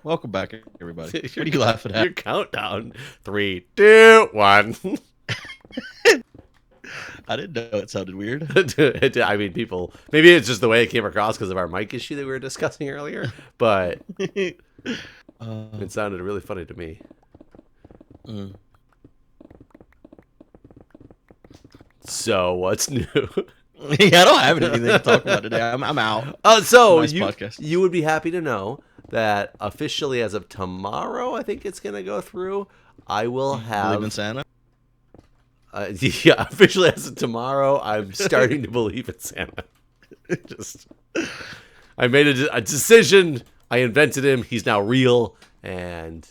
Welcome back, everybody. What are you laughing at? Your countdown. 3, 2, 1. I didn't know it sounded weird. I mean, people. Maybe it's just the way it came across because of our mic issue that we were discussing earlier. But it sounded really funny to me. So what's new? Yeah, I don't have anything to talk about today. I'm out. So Nice podcast. you would be happy to know that officially as of tomorrow, I think it's going to go through. I will have. Believe in Santa? Yeah, officially as of tomorrow, I'm starting to believe in Santa. I made a decision. I invented him. He's now real, and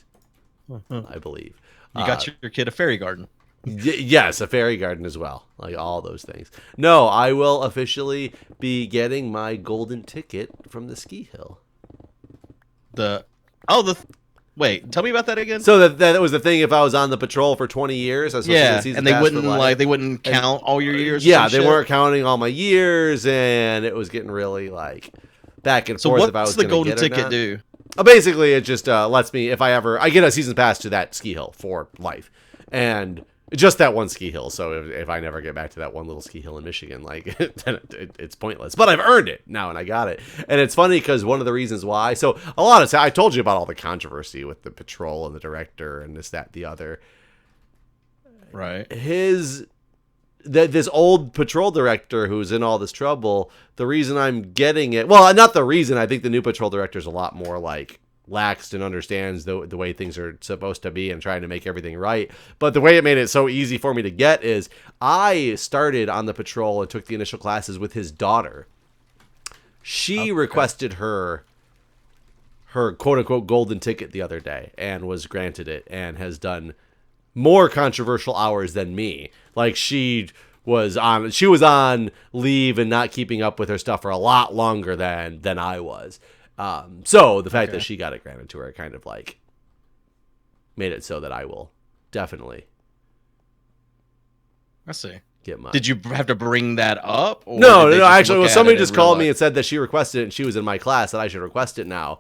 I believe. You got your kid a fairy garden. Yes, a fairy garden as well. Like all those things. No, I will officially be getting my golden ticket from the ski hill. Wait, tell me about that again. So that was the thing. If I was on the patrol for 20 years, I was supposed to get a season and they pass wouldn't for life. they wouldn't count all your years. Yeah, they weren't counting all my years, and it was getting really like back and forth. So if I was what's the golden get it or ticket not. do? Basically, it just lets me, if I get a season pass to that ski hill for life, and just that one ski hill. So if I never get back to that one little ski hill in Michigan, like then it's pointless. But I've earned it now, and I got it. And it's funny because one of the reasons why. So a lot of I told you about all the controversy with the patrol and the director and this, that, the other. Right. This old patrol director who's in all this trouble. The reason I'm getting it, well, not the reason. I think the new patrol director is a lot more like laxed and understands the way things are supposed to be and trying to make everything right. But the way it made it so easy for me to get is I started on the patrol and took the initial classes with his daughter. She requested her quote unquote golden ticket the other day and was granted it and has done more controversial hours than me. Like she was on leave and not keeping up with her stuff for a lot longer than I was. So the fact that she got it granted to her kind of like made it so that I will definitely. I see. Get mine. Did you have to bring that up? Or No. Actually, well, somebody just called me and said that she requested it and she was in my class, that I should request it now.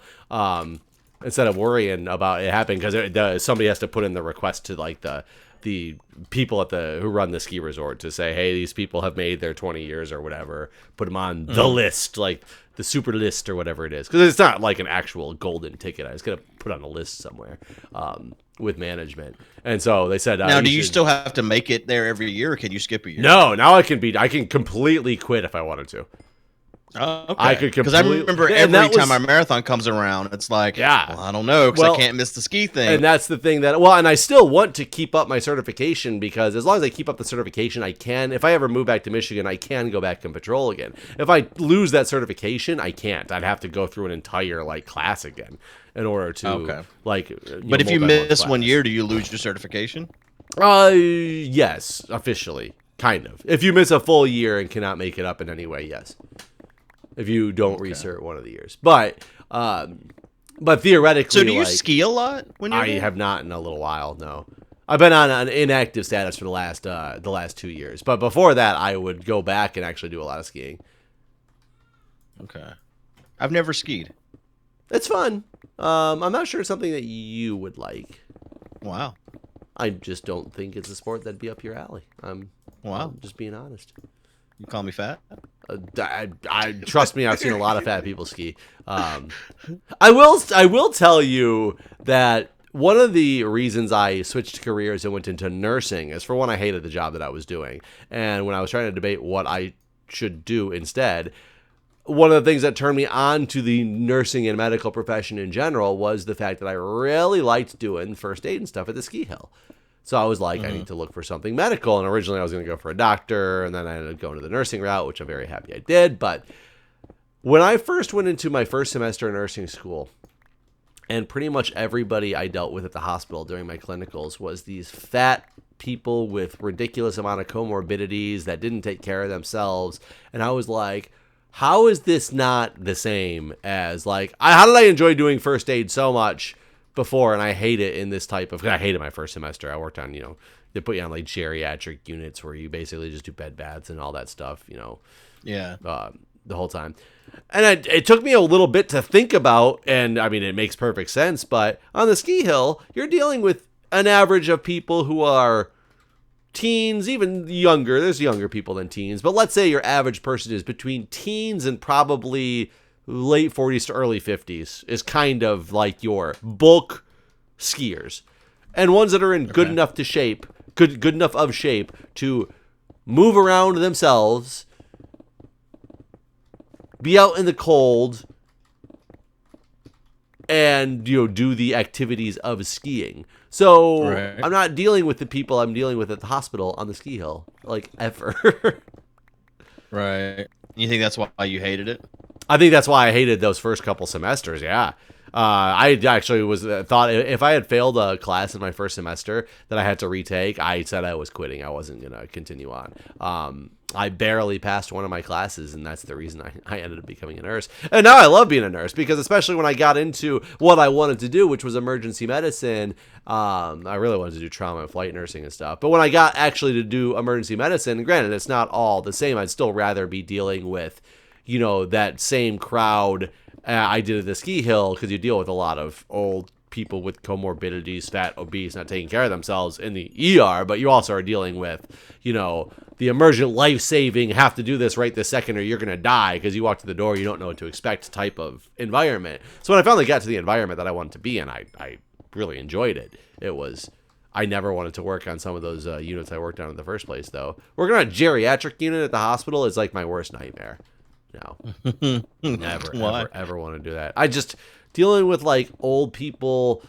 Instead of worrying about it happening, because somebody has to put in the request to like the people who run the ski resort to say, hey, these people have made their 20 years or whatever. Put them on the list, like the super list or whatever it is, because it's not like an actual golden ticket. I was gonna put on a list somewhere with management, and so they said. Now, do you still have to make it there every year, or can you skip a year? No, now I can completely quit if I wanted to. Oh, okay. I could because I remember every time our marathon comes around, it's like, well, I don't know, because I can't miss the ski thing. And that's the thing and I still want to keep up my certification, because as long as I keep up the certification, I can. If I ever move back to Michigan, I can go back and patrol again. If I lose that certification, I can't. I'd have to go through an entire like class again in order to But if you miss 1 year, do you lose your certification? Yes, officially, kind of. If you miss a full year and cannot make it up in any way, yes. If you don't recert one of the years, but theoretically, so do you ski a lot when you're I have not in a little while. No, I've been on an inactive status for the last 2 years, but before that, I would go back and actually do a lot of skiing. Okay, I've never skied. It's fun. I'm not sure it's something that you would like. Wow. I just don't think it's a sport that'd be up your alley. I'm just being honest. You call me fat? I trust me. I've seen a lot of fat people ski. I will tell you that one of the reasons I switched careers and went into nursing is, for one, I hated the job that I was doing, and when I was trying to debate what I should do instead, one of the things that turned me on to the nursing and medical profession in general was the fact that I really liked doing first aid and stuff at the ski hill. So I was like, I need to look for something medical. And originally I was going to go for a doctor, and then I ended up going to the nursing route, which I'm very happy I did. But when I first went into my first semester in nursing school, and pretty much everybody I dealt with at the hospital during my clinicals was these fat people with ridiculous amount of comorbidities that didn't take care of themselves. And I was like, how is this not the same as like, how did I enjoy doing first aid so much before, and I hate it in this type of, I hated my first semester. I worked on, they put you on like geriatric units where you basically just do bed baths and all that stuff, Yeah. The whole time. And it took me a little bit to think about, and I mean, it makes perfect sense, but on the ski hill, you're dealing with an average of people who are teens, even younger. There's younger people than teens, but let's say your average person is between teens and probably late 40s to early 50s is kind of like your bulk skiers. And ones that are in good enough to shape, good enough of shape to move around themselves, be out in the cold, and do the activities of skiing. So I'm not dealing with the people I'm dealing with at the hospital on the ski hill, like, ever. Right. You think that's why you hated it? I think that's why I hated those first couple semesters. Yeah. I actually thought if I had failed a class in my first semester that I had to retake, I said I was quitting. I wasn't going to continue on. I barely passed one of my classes, and that's the reason I ended up becoming a nurse. And now I love being a nurse, because especially when I got into what I wanted to do, which was emergency medicine, I really wanted to do trauma and flight nursing and stuff. But when I got actually to do emergency medicine, granted, it's not all the same. I'd still rather be dealing with, that same crowd I did at the ski hill, because you deal with a lot of old people with comorbidities, fat, obese, not taking care of themselves in the ER, but you also are dealing with, the emergent life-saving, have to do this right this second or you're going to die because you walk to the door, you don't know what to expect type of environment. So when I finally got to the environment that I wanted to be in, I really enjoyed it. I never wanted to work on some of those units I worked on in the first place, though. Working on a geriatric unit at the hospital is like my worst nightmare. No, ever want to do that. I just dealing with like old people,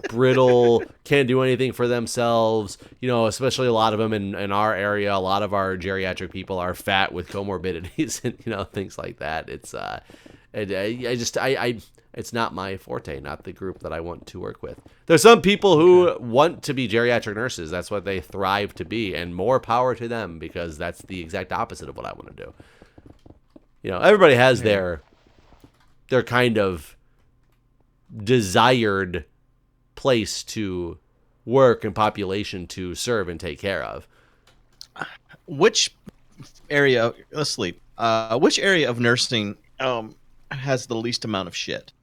brittle, can't do anything for themselves. Especially a lot of them in our area. A lot of our geriatric people are fat with comorbidities and things like that. It's it's not my forte, not the group that I want to work with. There's some people who want to be geriatric nurses. That's what they thrive to be, and more power to them, because that's the exact opposite of what I want to do. Everybody has their kind of desired place to work and population to serve and take care of. Which area? Let's sleep. Which area of nursing has the least amount of shit?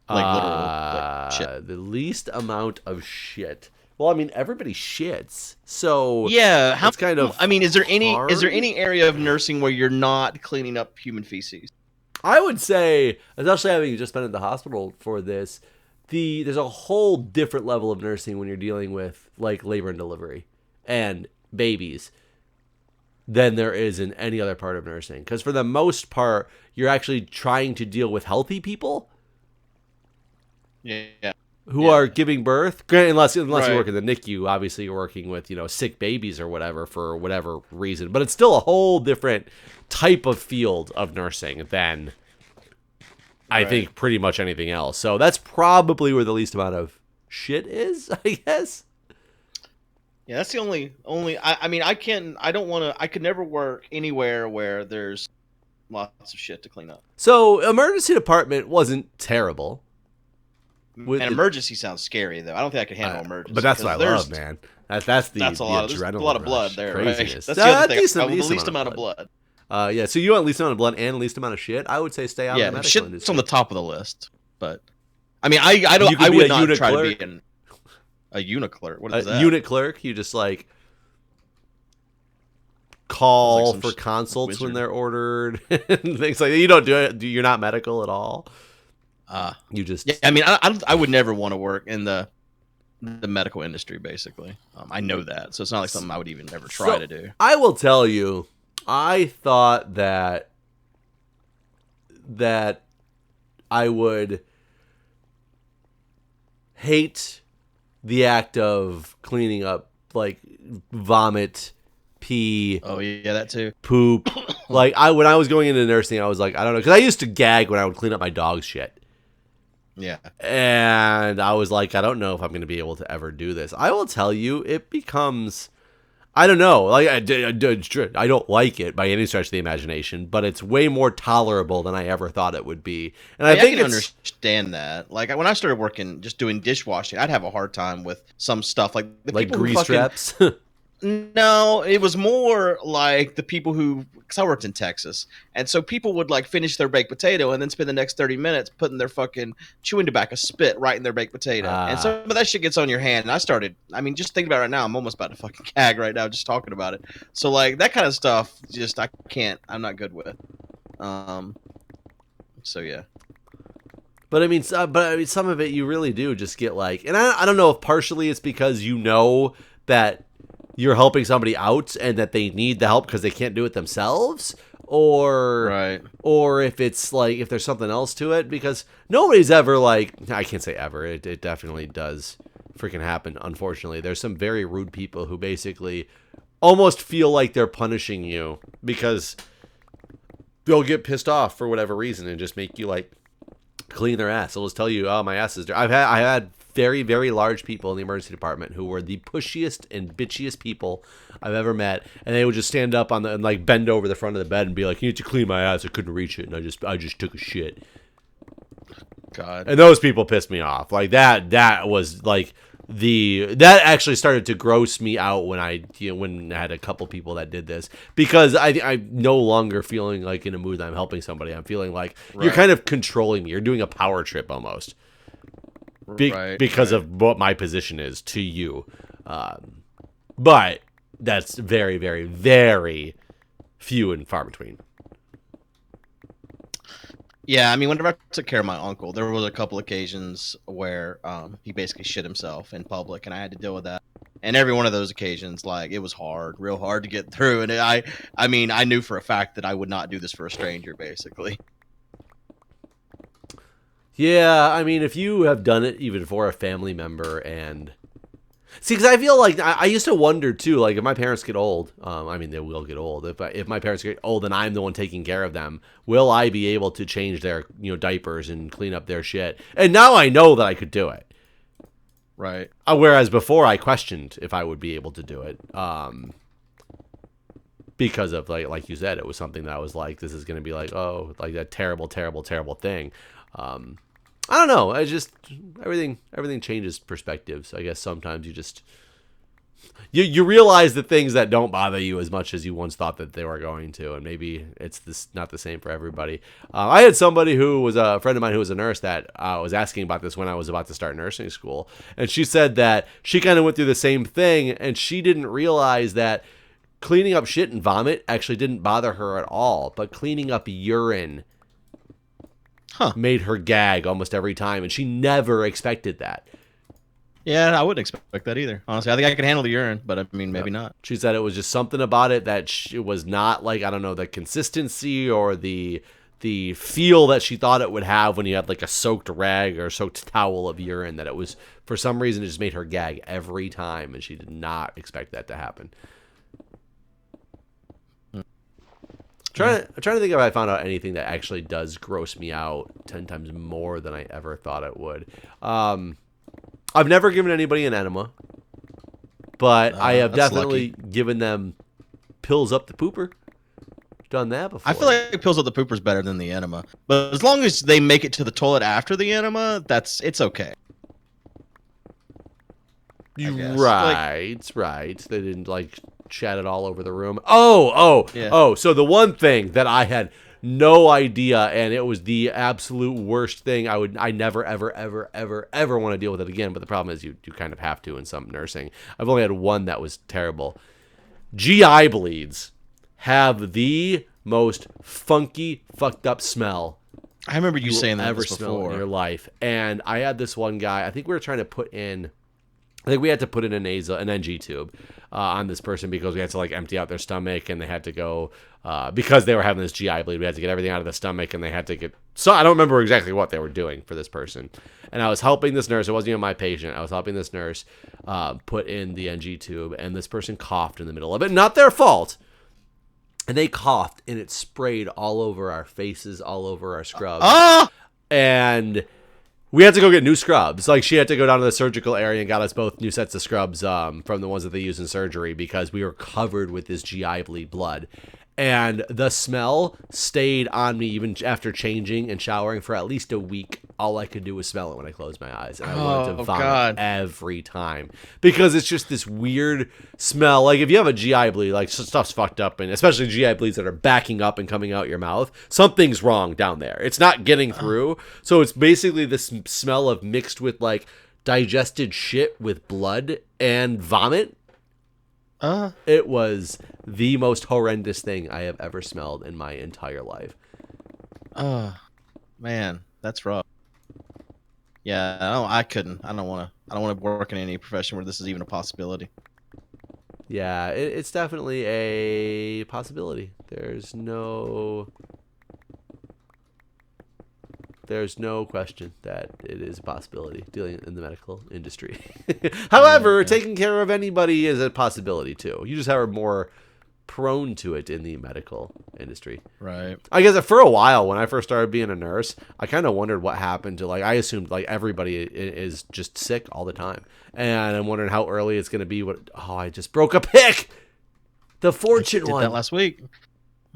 Like literal shit. The least amount of shit. Well, I mean, everybody shits, so yeah. It's kind of. I mean, is there any area of nursing where you're not cleaning up human feces? I would say, especially having just been at the hospital for this, there's a whole different level of nursing when you're dealing with like labor and delivery and babies than there is in any other part of nursing. Because for the most part, you're actually trying to deal with healthy people. Yeah. Who are giving birth, unless you work in the NICU. Obviously, you're working with sick babies or whatever for whatever reason. But it's still a whole different type of field of nursing than I think pretty much anything else. So that's probably where the least amount of shit is, I guess. Yeah, that's the only. I mean, I don't want to. I could never work anywhere where there's lots of shit to clean up. So emergency department wasn't terrible. An emergency sounds scary, though. I don't think I could handle emergency. But that's what I love, man. That's the adrenaline. There's a lot of blood there. Craziness. Right? That's the other thing. The least amount of blood. Yeah. So you want least amount of blood and least amount of shit? I would say stay out of the medical industry. It's on the top of the list. But I mean, I would not try to be a unit clerk. What is that? Unit clerk. You just like call for consults when they're ordered and things like that. You don't do it. You're not medical at all. You just. Yeah, I mean, I would never want to work in the medical industry. Basically, I know that, so it's not like something I would even ever try to do. I will tell you, I thought that I would hate the act of cleaning up, like vomit, pee. Oh yeah, that too. Poop. Like when I was going into nursing, I was like, I don't know, because I used to gag when I would clean up my dog's shit. Yeah. And I was like, I don't know if I'm going to be able to ever do this. I will tell you, it becomes, I don't know, like I don't like it by any stretch of the imagination, but it's way more tolerable than I ever thought it would be. And I think I can understand that. Like when I started working, just doing dishwashing, I'd have a hard time with some stuff like grease traps. No, it was more like the people who, because I worked in Texas, and so people would like finish their baked potato and then spend the next 30 minutes putting their fucking chewing tobacco spit right in their baked potato, and some of that shit gets on your hand. And I mean, just thinking about it right now, I'm almost about to fucking gag right now just talking about it. So like that kind of stuff, just I'm not good with. So yeah. But I mean, some of it you really do just get like, and I don't know if partially it's because you know that you're helping somebody out and that they need the help because they can't do it themselves, or if it's like if there's something else to it, because nobody's ever like, I can't say ever, it definitely does freaking happen. Unfortunately, there's some very rude people who basically almost feel like they're punishing you because they'll get pissed off for whatever reason and just make you like clean their ass. They'll just tell you, oh, my ass is dirty. I had very, very large people in the emergency department who were the pushiest and bitchiest people I've ever met, and they would just stand up and like bend over the front of the bed and be like, you need to clean my ass, I couldn't reach it, and I just took a shit. God. And those people pissed me off. Like that was like that actually started to gross me out when I had a couple people that did this, because I'm no longer feeling like in a mood that I'm helping somebody. I'm feeling like you're kind of controlling me. You're doing a power trip almost. Because of what my position is to you. But that's very, very, very few and far between. Yeah, I mean, whenever I took care of my uncle, there was a couple occasions where he basically shit himself in public, and I had to deal with that. And every one of those occasions, like, it was real hard to get through. And I mean, I knew for a fact that I would not do this for a stranger, basically. Yeah, I mean, if you have done it even for a family member, and see, because I feel like I used to wonder too, like if my parents get old, I mean, they will get old. If my parents get old and I'm the one taking care of them, will I be able to change their diapers and clean up their shit? And now I know that I could do it. Right. Whereas before I questioned if I would be able to do it. Because of like you said, it was something that I was like, this is going to be like, oh, like that terrible, terrible, terrible thing. I don't know. I just everything changes perspectives. I guess sometimes you realize the things that don't bother you as much as you once thought that they were going to, and maybe it's not the same for everybody. I had somebody who was a friend of mine who was a nurse that was asking about this when I was about to start nursing school, and she said that she kind of went through the same thing, and she didn't realize that cleaning up shit and vomit actually didn't bother her at all, but cleaning up urine made her gag almost every time, and she never expected that. Yeah, I wouldn't expect that either. Honestly, I think I could handle the urine, but I mean, maybe not. She said it was just something about it that it was not like, I don't know, the consistency or the feel that she thought it would have when you had like a soaked rag or soaked towel of urine, that it was, for some reason, it just made her gag every time, and she did not expect that to happen. I'm trying to think if I found out anything that actually does gross me out 10 times more than I ever thought it would. I've never given anybody an enema, but I have definitely given them pills up the pooper. Done that before. I feel like pills up the pooper is better than the enema, but as long as they make it to the toilet after the enema, it's okay. Right. They didn't like chat it all over the room. Oh. So the one thing that I had no idea, and it was the absolute worst thing. I never, ever, ever, ever, ever want to deal with it again. But the problem is you kind of have to in some nursing. I've only had one that was terrible. GI bleeds have the most funky, fucked up smell. I remember you saying that ever smell in your life. And I had this one guy. I think we had to put in an NG tube on this person because we had to like empty out their stomach, and they had to go because they were having this GI bleed. We had to get everything out of the stomach, and they had to get. So I don't remember exactly what they were doing for this person. And I was helping this nurse. It wasn't even my patient. I was helping this nurse put in the NG tube, and this person coughed in the middle of it. Not their fault. And they coughed, and it sprayed all over our faces, all over our scrubs. And we had to go get new scrubs. Like, she had to go down to the surgical area and got us both new sets of scrubs from the ones that they use in surgery because we were covered with this GI bleed blood. And the smell stayed on me even after changing and showering for at least a week. All I could do was smell it when I closed my eyes. And I wanted to vomit every time. Because it's just this weird smell. Like, if you have a GI bleed, like, stuff's fucked up. And especially GI bleeds that are backing up and coming out your mouth, something's wrong down there. It's not getting through. So it's basically this smell of mixed with, like, digested shit with blood and vomit. It was the most horrendous thing I have ever smelled in my entire life. Man, that's rough. Yeah, I couldn't. I don't want to work in any profession where this is even a possibility. Yeah, it's definitely a possibility. There's no question that it is a possibility dealing in the medical industry. However, taking care of anybody is a possibility too. You just are more prone to it in the medical industry. Right. I guess for a while when I first started being a nurse, I kind of wondered what happened to, like, I assumed like everybody is just sick all the time. And I'm wondering how early it's going to be. I just broke a pick. The fortune one. Did that last week.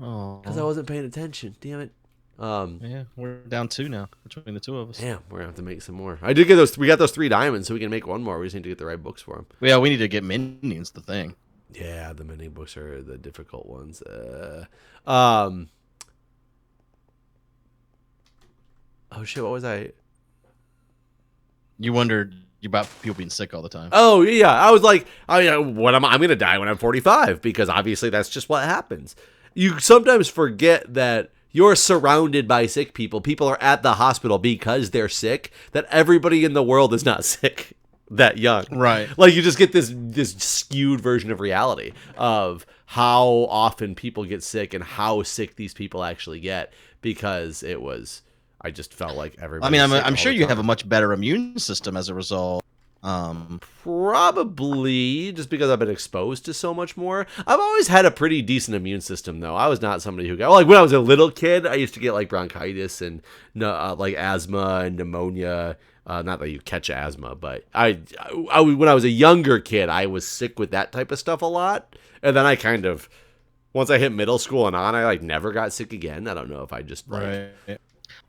Oh. Because I wasn't paying attention. Damn it. Yeah, we're down 2 now between the 2 of us. Damn, we're gonna have to make some more. I did get those. We got those 3 diamonds, so we can make one more. We just need to get the right books for them. Yeah, we need to get minions. The thing. Yeah, the mini books are the difficult ones. Oh shit! What was I? You wondered about people being sick all the time. Oh yeah, I was like, I'm gonna die when I'm 45 because obviously that's just what happens. You sometimes forget that you're surrounded by sick people. People are at the hospital because they're sick. That everybody in the world is not sick that young. Right. Like, you just get this skewed version of reality of how often people get sick and how sick these people actually get because I just felt like everybody. I mean, I'm sure you have a much better immune system as a result. Probably just because I've been exposed to so much more. I've always had a pretty decent immune system, though. I was not somebody who got, like, when I was a little kid, I used to get like bronchitis and like asthma and pneumonia. Not that you catch asthma, but I when I was a younger kid, I was sick with that type of stuff a lot. And then I kind of, once I hit middle school and on, I like never got sick again. I don't know if I just right.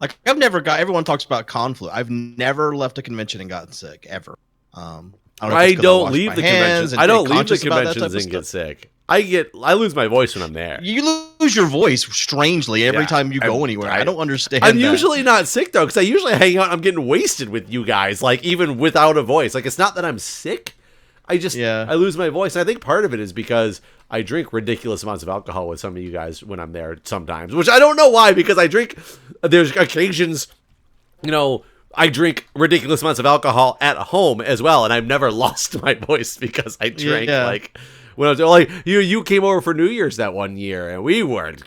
Like I've never got. Everyone talks about con flu. I've never left a convention and gotten sick ever. I don't leave the conventions. I don't leave the conventions and get sick. I lose my voice when I'm there. You lose your voice strangely every time you go anywhere. I don't understand. I'm usually not sick though, because I usually hang out. I'm getting wasted with you guys, like even without a voice. Like it's not that I'm sick. I lose my voice. And I think part of it is because I drink ridiculous amounts of alcohol with some of you guys when I'm there sometimes, which I don't know why, because I drink. There's occasions, I drink ridiculous amounts of alcohol at home as well, and I've never lost my voice because I drank like when I was like you came over for New Year's that one year, and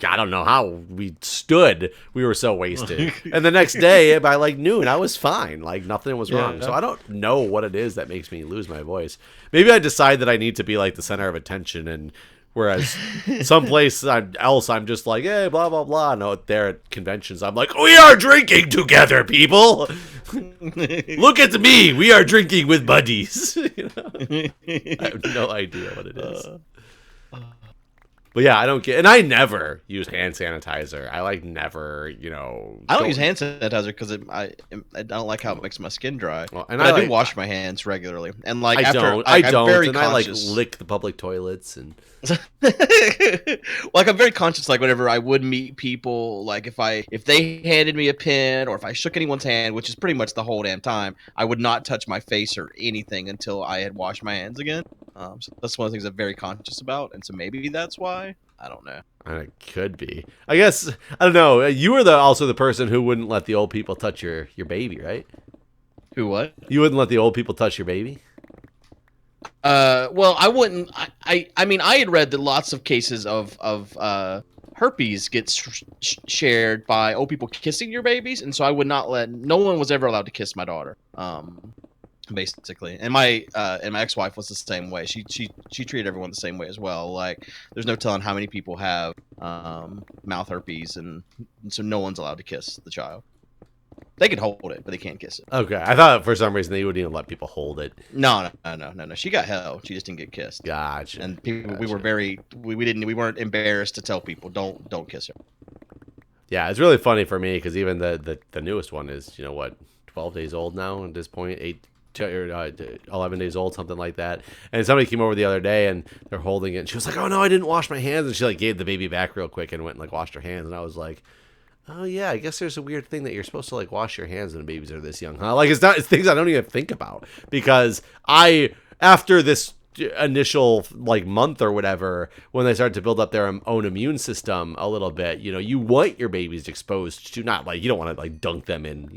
I don't know how we stood. We were so wasted, and the next day by like noon, I was fine, like nothing was wrong. So I don't know what it is that makes me lose my voice. Maybe I decide that I need to be like the center of attention, and whereas someplace else, I'm just like, hey, blah, blah, blah. No, there at conventions, I'm like, we are drinking together, people. Look at me. We are drinking with buddies. I have no idea what it is. But yeah, I don't get, and I never use hand sanitizer. I never, I don't use hand sanitizer because I don't like how it makes my skin dry. Well, and I do wash my hands regularly. And like I don't, and conscious. I lick the public toilets and. I'm very conscious. Like whenever I would meet people, like if they handed me a pen or if I shook anyone's hand, which is pretty much the whole damn time, I would not touch my face or anything until I had washed my hands again. So that's one of the things I'm very conscious about, and so maybe that's why. I don't know. It could be. I guess I don't know. You were also the person who wouldn't let the old people touch your baby, right? Who what? You wouldn't let the old people touch your baby? Well, I wouldn't. I mean, I had read that lots of cases of herpes gets shared by old people kissing your babies, and so I would not let. No one was ever allowed to kiss my daughter. Basically, and my ex-wife was the same way. She treated everyone the same way as well. Like, there's no telling how many people have mouth herpes, and so no one's allowed to kiss the child. They can hold it, but they can't kiss it. Okay, I thought for some reason they wouldn't even let people hold it. No. She got held. She just didn't get kissed. Gotcha. And people, we weren't embarrassed to tell people don't kiss her. Yeah, it's really funny for me because even the newest one is 12 days old now at this point, 11 days old, something like that. And somebody came over the other day and they're holding it and she was like, oh no, I didn't wash my hands, and she like gave the baby back real quick and went and like washed her hands, and I was like, oh yeah, I guess there's a weird thing that you're supposed to like wash your hands when babies are this young, huh? Like it's things I don't even think about, because after this initial like month or whatever, when they start to build up their own immune system a little bit, you want your babies exposed to, not like you don't want to like dunk them in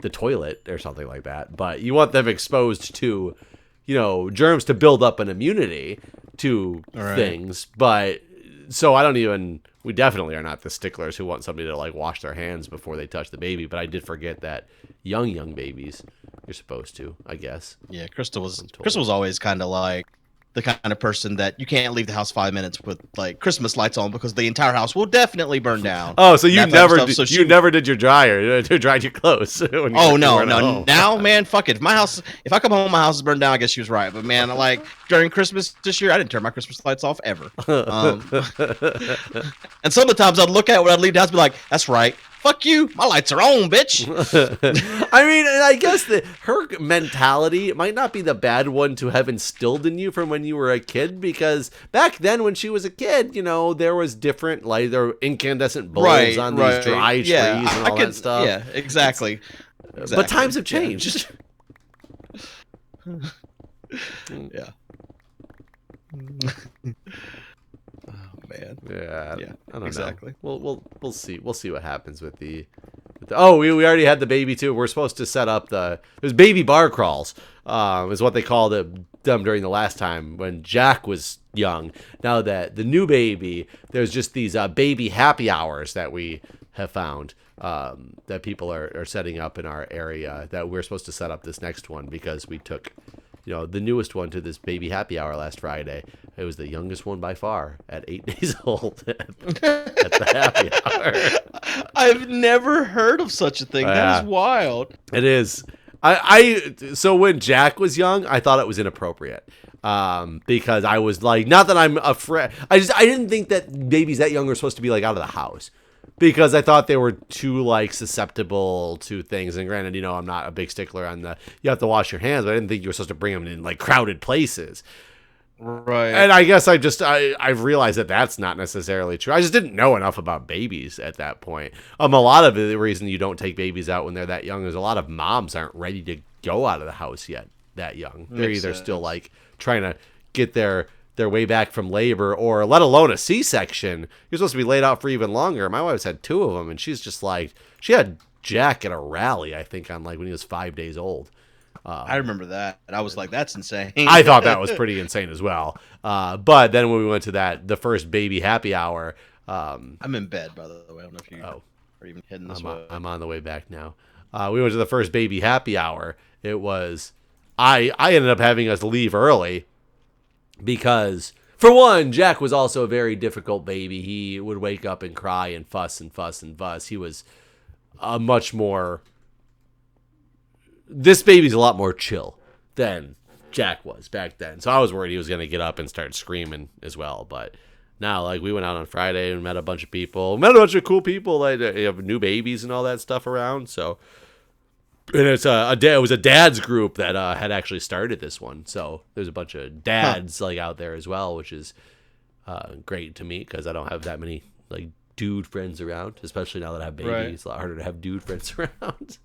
the toilet or something like that, but you want them exposed to germs to build up an immunity to things. But so we definitely are not the sticklers who want somebody to like wash their hands before they touch the baby, but I did forget that young babies you're supposed to, I guess. Yeah, Crystal was always kind of like the kind of person that you can't leave the house 5 minutes with like Christmas lights on because the entire house will definitely burn down. Oh, so you never did your dryer to dry your clothes. No. Now, man, fuck it. If I come home, my house is burned down, I guess she was right. But man, like during Christmas this year, I didn't turn my Christmas lights off ever. And some of the times I'd look at it when I'd leave the house and be like, that's right. Fuck you, my lights are on, bitch. I mean, I guess her mentality might not be the bad one to have instilled in you from when you were a kid, because back then when she was a kid, there was different, like there were incandescent bulbs on these dry trees and all that stuff. Yeah, exactly. But times have changed. Yeah. Man. Yeah, I don't exactly. know. We'll see. We'll see what happens with the oh, we already had the baby too. We're supposed to set up there's baby bar crawls, is what they called them during the last time when Jack was young. Now that the new baby, there's just these baby happy hours that we have found that people are setting up in our area, that we're supposed to set up this next one because we took the newest one to this baby happy hour last Friday. It was the youngest one by far at 8 days old at the happy hour. I've never heard of such a thing. That is wild. It is. So when Jack was young, I thought it was inappropriate. Because I was like, not that I'm afraid. I didn't think that babies that young were supposed to be like out of the house, because I thought they were too like susceptible to things. And granted, I'm not a big stickler on you have to wash your hands, but I didn't think you were supposed to bring them in like crowded places. Right. And I guess I've realized that that's not necessarily true. I just didn't know enough about babies at that point. A lot of the reason you don't take babies out when they're that young is a lot of moms aren't ready to go out of the house yet that young. They're either still like trying to get their way back from labor, or let alone a C-section. You're supposed to be laid out for even longer. My wife's had 2 of them, and she's just like, she had Jack at a rally, I think, on like when he was 5 days old. I remember that, and I was like, that's insane. I thought that was pretty insane as well. But then when we went to the first baby happy hour, I'm in bed, by the way. I don't know if you are even heading this way. I'm on the way back now. We went to the first baby happy hour. It was, I ended up having us leave early because, for one, Jack was also a very difficult baby. He would wake up and cry and fuss and fuss and fuss. He was a much more... This baby's a lot more chill than Jack was back then. So I was worried he was going to get up and start screaming as well. But now, like, we went out on Friday and met a bunch of people. Met a bunch of cool people. Like, they have new babies and all that stuff around. So, and it was a dad's group that had actually started this one. So there's a bunch of dads like out there as well, which is great to meet because I don't have that many like dude friends around, especially now that I have babies. Right. It's a lot harder to have dude friends around.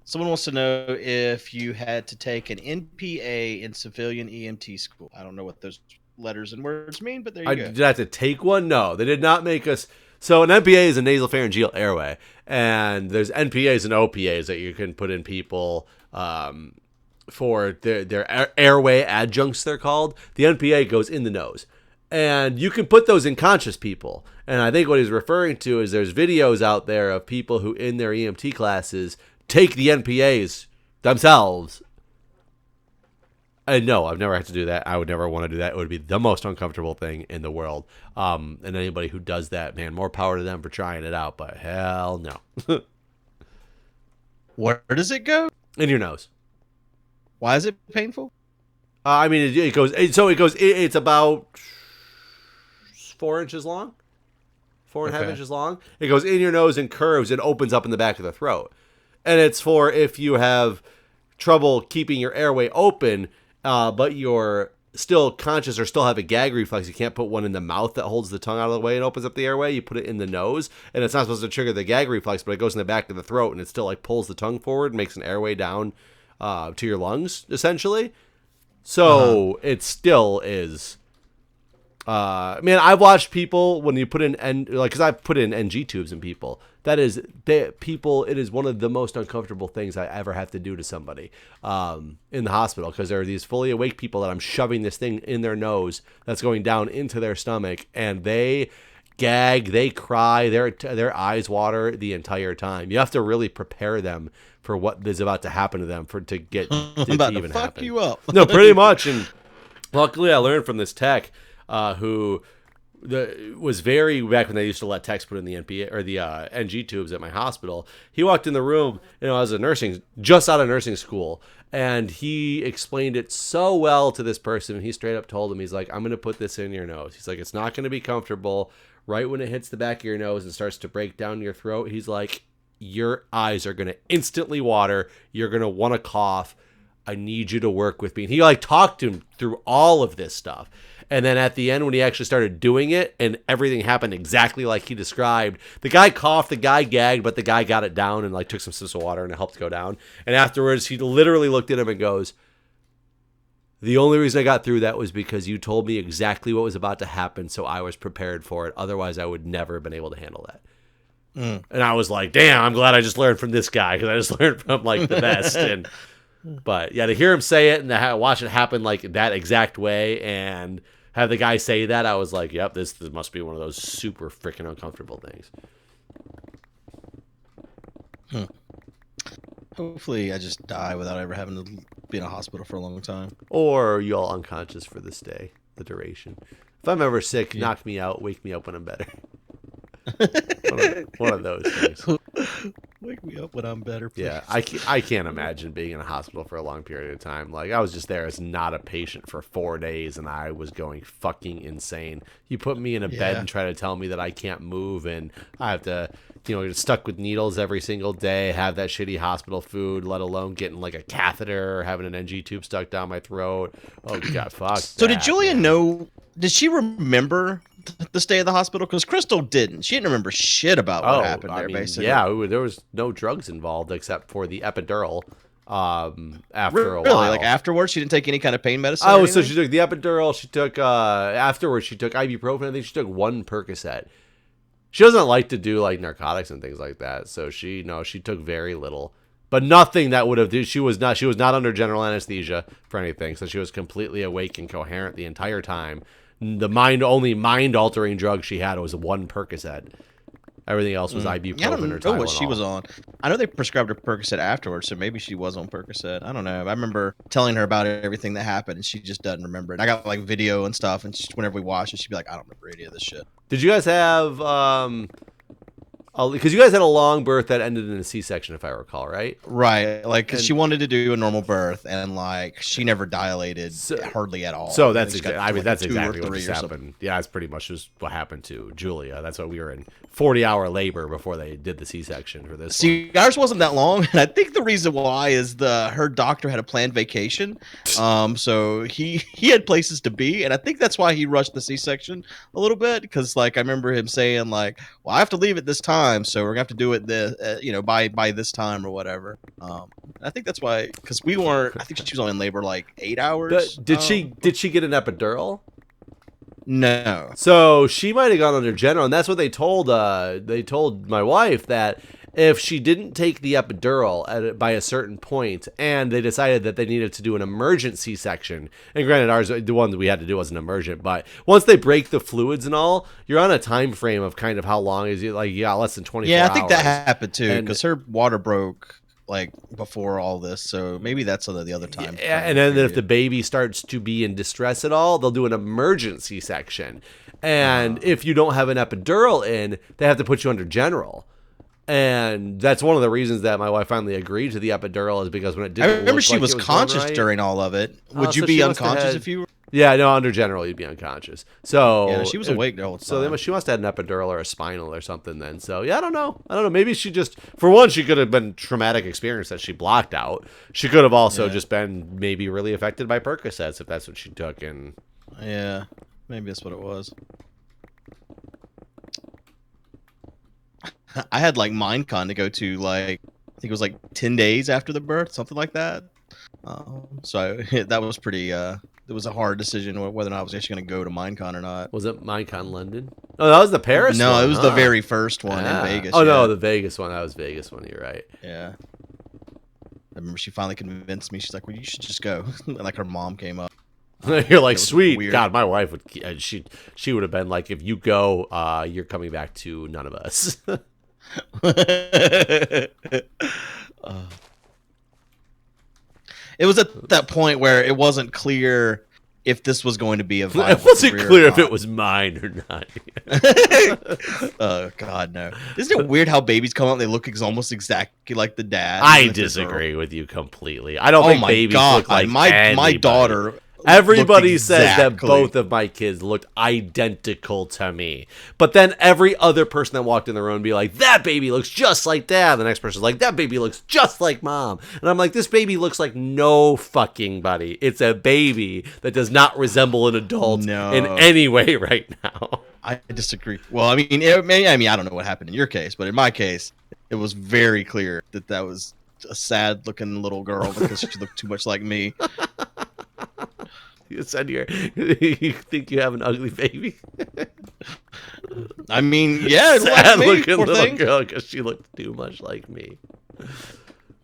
Someone wants to know if you had to take an NPA in civilian EMT school. I don't know what those letters and words mean, but there you go. Did I have to take one? No, they did not make us. So an NPA is a nasopharyngeal airway, and there's NPAs and OPAs that you can put in people for their airway adjuncts, they're called. The NPA goes in the nose, and you can put those in conscious people. And I think what he's referring to is there's videos out there of people who in their EMT classes take the NPAs themselves. And no, I've never had to do that. I would never want to do that. It would be the most uncomfortable thing in the world. And anybody who does that, man, more power to them for trying it out. But hell no. Where does it go? In your nose. Why is it painful? I mean, it goes. It's about 4 inches long, 4.5 inches long. It goes in your nose and curves and opens up in the back of the throat. And it's for if you have trouble keeping your airway open, but you're still conscious or still have a gag reflex. You can't put one in the mouth that holds the tongue out of the way and opens up the airway. You put it in the nose, and it's not supposed to trigger the gag reflex, but it goes in the back of the throat, and it still like pulls the tongue forward and makes an airway down to your lungs, essentially. So it still is. Man, I've watched people when you put in because I've put in NG tubes in people. It is one of the most uncomfortable things I ever have to do to somebody in the hospital, because there are these fully awake people that I'm shoving this thing in their nose that's going down into their stomach, and they gag, they cry, their eyes water the entire time. You have to really prepare them for what is about to happen to them to get I'm to about even to fuck happen. you up. No, pretty much. And luckily, I learned from this tech who was very back when they used to let techs put in the NPA or the NG tubes at my hospital. He walked in the room, I was just out of nursing school, and he explained it so well to this person. He straight up told him, he's like, I'm going to put this in your nose. He's like, it's not going to be comfortable. Right when it hits the back of your nose and starts to break down your throat, he's like, your eyes are going to instantly water. You're going to want to cough. I need you to work with me. And he like talked to him through all of this stuff. And then at the end, when he actually started doing it and everything happened exactly like he described, the guy coughed, the guy gagged, but the guy got it down and like took some sips of water and it helped go down. And afterwards, he literally looked at him and goes, the only reason I got through that was because you told me exactly what was about to happen, so I was prepared for it. Otherwise, I would never have been able to handle that. And I was like, damn, I'm glad I just learned from this guy, because I just learned from like the best. But yeah, to hear him say it and watch it happen like that exact way and have the guy say that, I was like, yep, this must be one of those super freaking uncomfortable things. Hopefully I just die without ever having to be in a hospital for a long time. Or you all unconscious for the stay, the duration. If I'm ever sick, knock me out, wake me up when I'm better. one of those things. Wake me up when I'm better, please. Yeah, I can't imagine being in a hospital for a long period of time. Like, I was just there as not a patient for 4 days, and I was going fucking insane. You put me in a bed and try to tell me that I can't move, and I have to, get stuck with needles every single day, have that shitty hospital food, let alone getting like a catheter or having an NG tube stuck down my throat. Oh, God, fuck. So did Julia know? Did she remember the stay at the hospital? Because Crystal didn't. She didn't remember shit about what happened there, basically. Yeah, there was no drugs involved except for the epidural after a while. Really? Like afterwards, she didn't take any kind of pain medicine? Oh, so she took the epidural. She took, afterwards, she took ibuprofen. I think she took 1 Percocet. She doesn't like to do like narcotics and things like that. So she took very little. But nothing that would have. She was not under general anesthesia for anything. So she was completely awake and coherent the entire time. The only mind-altering drug she had was 1 Percocet. Everything else was ibuprofen or Tylenol. I don't know what she was on. I know they prescribed her Percocet afterwards, so maybe she was on Percocet. I don't know. I remember telling her about everything that happened, and she just doesn't remember it. I got like video and stuff, and whenever we watched it, she'd be like, I don't remember any of this shit. Did you guys have... because you guys had a long birth that ended in a C-section, if I recall, right? Right, like because she wanted to do a normal birth, and like she never dilated hardly at all. So that's exactly. I mean, that's exactly what just happened. Yeah, that's pretty much just what happened to Julia. That's why we were in 40-hour labor before they did the C-section for this. See, ours wasn't that long, and I think the reason why is her doctor had a planned vacation, so he had places to be, and I think that's why he rushed the C-section a little bit, because like I remember him saying like, well, I have to leave at this time. So we're gonna have to do it by this time or whatever. I think that's why, because we weren't. I think she was only in labor like 8 hours. Did she get an epidural? No. So she might have gone under general, and that's what they told. They told my wife that if she didn't take the epidural by a certain point, and they decided that they needed to do an emergent C-section, and granted, ours, the one that we had to do wasn't emergent, but once they break the fluids and all, you're on a time frame of kind of how long is it? Like, less than 24 hours. Yeah, I think that happened too, because her water broke like before all this, so maybe that's the other time. Yeah, and then if the baby starts to be in distress at all, they'll do an emergent C-section, and if you don't have an epidural in, they have to put you under general. And that's one of the reasons that my wife finally agreed to the epidural, is because when it didn't I remember look she like was it was conscious going right, during all of it. Would you so be she must have unconscious had- if you were? Yeah, no, under general, you'd be unconscious. So Yeah, she was awake the whole time. So she must have had an epidural or a spinal or something then. So yeah, I don't know. Maybe she just, for one, she could have been traumatic experience that she blocked out. She could have also just been maybe really affected by Percocets if that's what she took. And yeah, maybe that's what it was. I had like MindCon to go to, like, I think it was like 10 days after the birth, something like that. So that was pretty. It was a hard decision whether or not I was actually going to go to MindCon or not. Was it MindCon London? Oh, that was the Paris one. No, it was the very first one in Vegas. Oh, no, the Vegas one. That was Vegas one. You're right. Yeah. I remember she finally convinced me. She's like, well, you should just go. And like her mom came up. You're like, sweet. weird. God, my wife would, she would have been like, if you go, you're coming back to none of us. It was at that point where it wasn't clear if this was going to be a viable It wasn't career clear or if not. it was mine or not. Oh God, no! Isn't it weird how babies come out and they look almost exactly like the dad? I Like the disagree girl? with you completely. I don't Oh think my babies God, look like my anybody. daughter. Everybody looked says that exactly- both of my kids looked identical to me. But then every other person that walked in the room would be like, that baby looks just like dad. The next person's like, that baby looks just like mom. And I'm like, this baby looks like no fucking buddy. It's a baby that does not resemble an adult in any way right now. I disagree. Well, I mean, I don't know what happened in your case, but in my case, it was very clear that was a sad-looking little girl because she looked too much like me. You said you think you have an ugly baby? I mean, yeah, Sad like me, looking poor little thing. girl because she looked too much like me.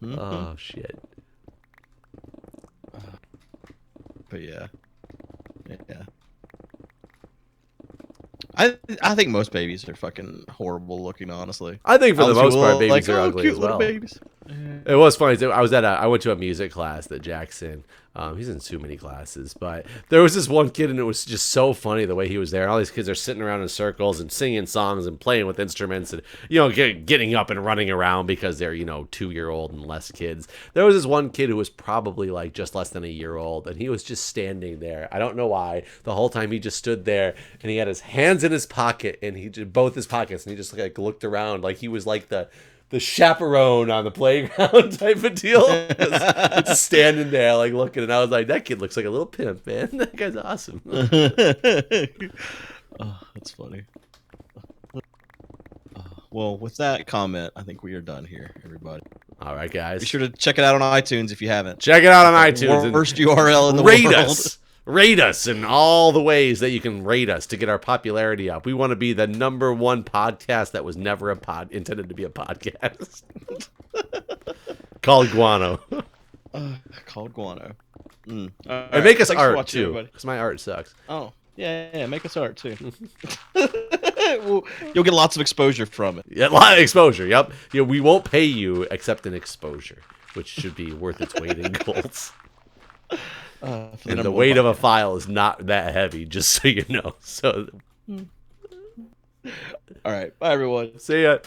Mhm. Oh shit. But yeah. I think most babies are fucking horrible looking, honestly. I think for the most part, babies like, are oh, ugly cute as little well. babies. It was funny too. I went to a music class that Jack's in. He's in too many classes, but there was this one kid, and it was just so funny the way he was there. All these kids are sitting around in circles and singing songs and playing with instruments, and getting up and running around because they're 2-year-old and less kids. There was this one kid who was probably like just less than a year old, and he was just standing there. I don't know why. The whole time he just stood there, and he had his hands in his pocket, and he did both his pockets, and he just like looked around like he was like the chaperone on the playground type of deal. Just standing there like looking, and I was like, that kid looks like a little pimp, man. That guy's awesome. Oh, that's funny. Well, with that comment, I think we are done here, everybody. All right, guys. Be sure to check it out on iTunes if you haven't. Check it out on iTunes. Worst URL in the rate world. us. Rate us in all the ways that you can rate us to get our popularity up. We want to be the #1 podcast that was never intended to be a podcast. Called Guano. Called Guano. And make us art watching, too, everybody. because my art sucks. Oh, yeah, make us art too. You'll get lots of exposure from it. Yeah, a lot of exposure. Yep. We won't pay you except in exposure, which should be worth its weight in gold. And the weight of a file is not that heavy, just so you know. So, all right, bye everyone. see ya.